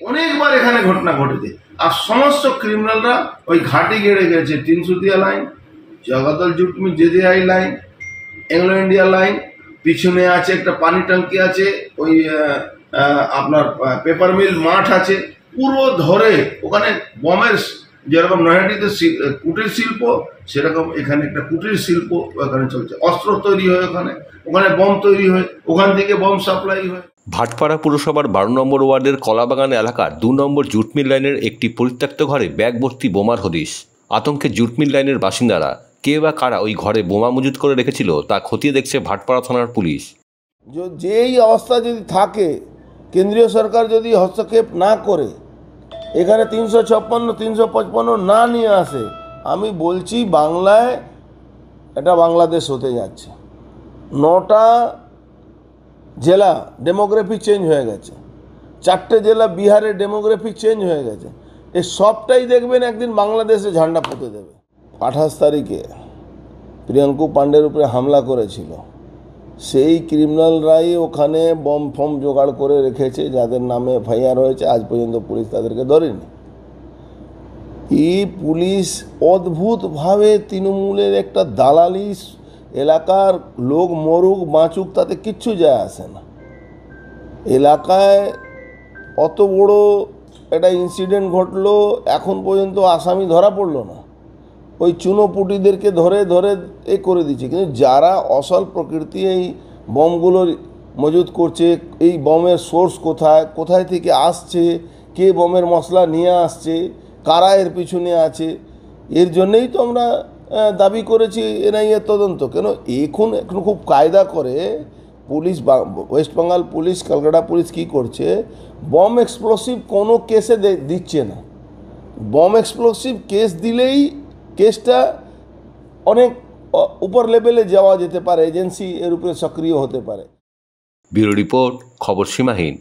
অনেকবার এখানে ঘটনা ঘটেছে। আর সমস্ত ক্রিমিনালরা ওই ঘাটি গেড়ে গেছে, তিনসুতিয়া লাইন, জগদ্দল জুটমি জেজেআই লাইন, এংলো ইন্ডিয়া লাইন, পিছনে আছে একটা পানি ট্যাঙ্কি আছে, ওই আপনার পেপার মিল মাঠ আছে, পুরো ধরে ওখানে বমের, যেরকম নৈহাটিতে কুটির শিল্প, সেরকম এখানে একটা কুটির শিল্প ওখানে চলছে। অস্ত্র তৈরি হয় ওখানে, ওখানে বম তৈরি হয়, ওখান থেকে বম সাপ্লাই হয়। ভাটপাড়া পুরসভার 12 নম্বর ওয়ার্ডের কলাবাগান এলাকার 2 নম্বর জুটমিল লাইনের একটি পরিত্যক্ত ঘরে ব্যাগ ভর্তি বোমার হদিশ। আতঙ্কে জুটমিল লাইনের বাসিন্দারা, কে বা কারা ওই ঘরে বোমা মজুত করে রেখেছিল তা খতিয়ে দেখছে ভাটপাড়া থানার পুলিশ। যেই অবস্থা যদি থাকে, কেন্দ্রীয় সরকার যদি হস্তক্ষেপ না করে, এখানে 356, 355 না নিয়ে আসে, আমি বলছি বাংলায় এটা বাংলাদেশ হতে যাচ্ছে। 9টা জেলা ডেমোগ্রাফি চেঞ্জ হয়ে গেছে, 4টে জেলা বিহারের ডেমোগ্রাফি চেঞ্জ হয়ে গেছে। এই সবটাই দেখবেন একদিন বাংলাদেশে ঝান্ডা পুঁতে দেবে। 28 তারিখে প্রিয়াঙ্কু পাণ্ডের উপরে হামলা করেছিল, সেই ক্রিমিনালরাই ওখানে বম ফম জোগাড় করে রেখেছে, যাদের নামে এফআইআর হয়েছে। আজ পর্যন্ত পুলিশ তাদেরকে ধরেনি। এই পুলিশ অদ্ভুতভাবে তৃণমূলের একটা দালালি, এলাকার লোক মরুক বাঁচুক তাতে কিচ্ছু যায় আসে না। এলাকায় অত বড় একটা ইনসিডেন্ট ঘটলো, এখন পর্যন্ত আসামি ধরা পড়লো না। ওই চুনোপুটিদেরকে ধরে ধরে করে দিচ্ছে। কিন্তু যারা অসল প্রকৃতি এই বমগুলোর মজুত করছে, এই বমের সোর্স কোথায়, কোথায় থেকে আসছে, কে বমের মশলা নিয়ে আসছে, কারা এর পিছনে আছে, এর জন্যই তো আমরা দাবি করেছি এনআইএ তদন্ত। কেন এখন খুব কায়দা করে police, West Bengal police, Kolkata police কী করছে, বম এক্সপ্লোসিভ কোনো কেসে দিচ্ছে না। বম এক্সপ্লোসিভ কেস দিলেই কেসটা অনেক উপর লেভেলে যাওয়া যেতে পারে, এজেন্সি এর উপরে সক্রিয় হতে পারে। ব্যুরো রিপোর্ট, খবর সীমাহীন।